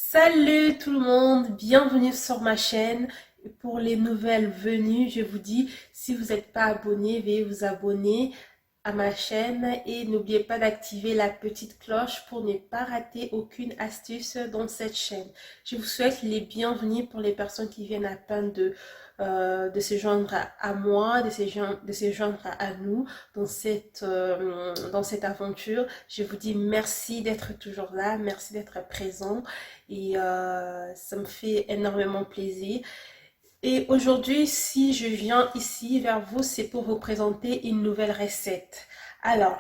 Salut tout le monde, bienvenue sur ma chaîne. Pour les nouvelles venues, je vous dis, si vous n'êtes pas abonné, veuillez vous abonner à ma chaîne et n'oubliez pas d'activer la petite cloche pour ne pas rater aucune astuce dans cette chaîne. Je vous souhaite les bienvenus pour les personnes qui viennent à peine de se joindre à moi, de se joindre à nous dans cette aventure. Je vous dis merci d'être toujours là, merci d'être présent et ça me fait énormément plaisir. Et aujourd'hui, si je viens ici vers vous, c'est pour vous présenter une nouvelle recette. Alors,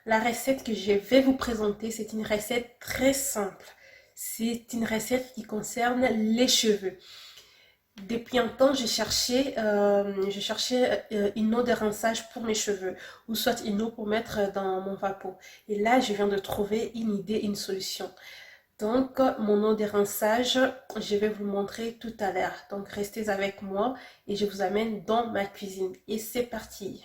la recette que je vais vous présenter, c'est une recette très simple. C'est une recette qui concerne les cheveux. Depuis un temps, je cherchais une eau de rinçage pour mes cheveux, ou soit une eau pour mettre dans mon vapeau. Et là, je viens de trouver une idée, une solution. Donc, mon eau de rinçage, je vais vous le montrer tout à l'heure. Donc, restez avec moi et je vous amène dans ma cuisine. Et c'est parti!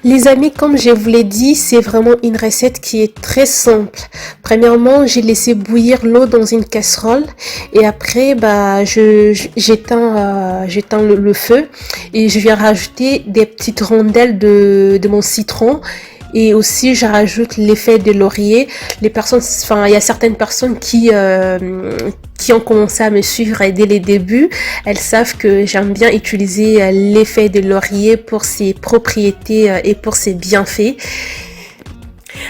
Les amis, comme je vous l'ai dit, c'est vraiment une recette qui est très simple. Premièrement, j'ai laissé bouillir l'eau dans une casserole et après, j'éteins le feu et je viens rajouter des petites rondelles de mon citron. Et aussi, je rajoute l'effet de laurier. Il y a certaines personnes qui ont commencé à me suivre dès les débuts. Elles savent que j'aime bien utiliser l'effet de laurier pour ses propriétés et pour ses bienfaits.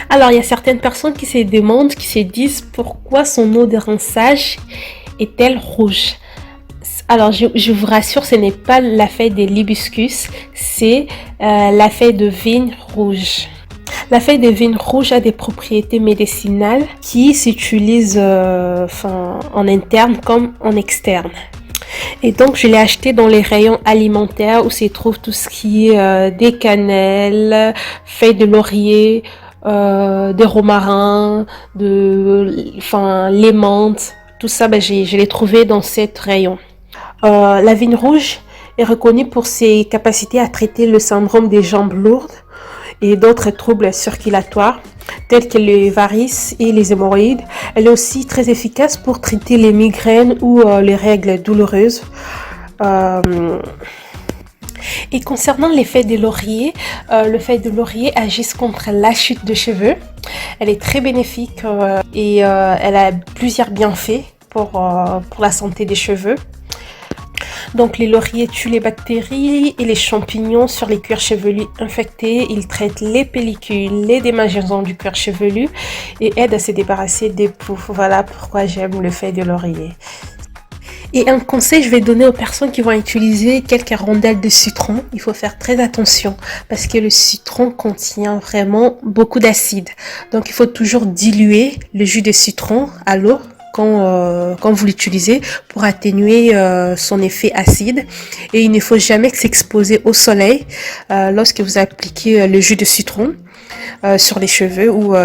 Alors, il y a certaines personnes qui se demandent, qui se disent pourquoi son eau de rinçage est-elle rouge? Alors, je vous rassure, ce n'est pas la feuille de l'hibiscus, c'est la feuille de vigne rouge. La feuille de vigne rouge a des propriétés médicinales qui s'utilisent en interne comme en externe. Et donc, je l'ai acheté dans les rayons alimentaires où se trouve tout ce qui est des cannelles, feuilles de laurier, des romarins, les menthes. Tout ça, je l'ai trouvé dans ces rayons. La vigne rouge est reconnue pour ses capacités à traiter le syndrome des jambes lourdes et d'autres troubles circulatoires tels que les varices et les hémorroïdes. Elle est aussi très efficace pour traiter les migraines ou les règles douloureuses. Et concernant l'effet de laurier, le feuille de laurier agit contre la chute de cheveux. Elle est très bénéfique et elle a plusieurs bienfaits pour la santé des cheveux. Donc les lauriers tuent les bactéries et les champignons sur les cuirs chevelus infectés. Ils traitent les pellicules, les démangeaisons du cuir chevelu et aident à se débarrasser des poux. Voilà pourquoi j'aime le feuille de laurier. Et un conseil, je vais donner aux personnes qui vont utiliser quelques rondelles de citron. Il faut faire très attention parce que le citron contient vraiment beaucoup d'acide. Donc il faut toujours diluer le jus de citron à l'eau quand vous l'utilisez pour atténuer son effet acide. Et il ne faut jamais s'exposer au soleil lorsque vous appliquez le jus de citron sur les cheveux ou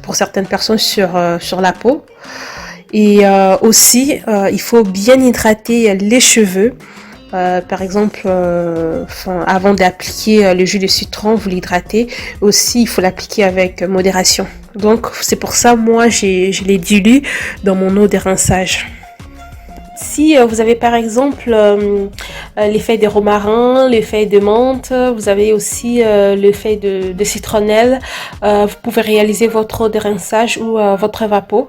pour certaines personnes sur la peau. Et aussi, il faut bien hydrater les cheveux. Par exemple, avant d'appliquer le jus de citron, vous l'hydratez. Aussi, il faut l'appliquer avec modération. Donc, c'est pour ça, moi, je les dilue dans mon eau de rinçage. Si vous avez par exemple les feuilles de romarin, les feuilles de menthe, vous avez aussi les feuilles de citronnelle, vous pouvez réaliser votre eau de rinçage ou votre vapeau.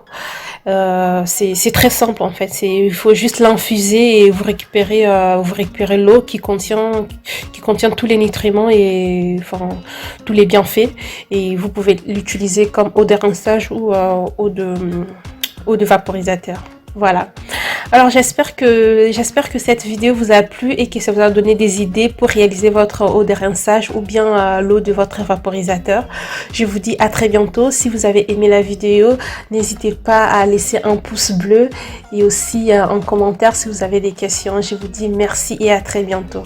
C'est très simple en fait, il faut juste l'infuser et vous récupérez l'eau qui contient tous les nutriments et tous les bienfaits, et vous pouvez l'utiliser comme eau de rinçage ou eau de vaporisateur. Voilà. Alors j'espère que cette vidéo vous a plu et que ça vous a donné des idées pour réaliser votre eau de rinçage ou bien l'eau de votre vaporisateur. Je vous dis à très bientôt. Si vous avez aimé la vidéo, n'hésitez pas à laisser un pouce bleu et aussi un commentaire si vous avez des questions. Je vous dis merci et à très bientôt.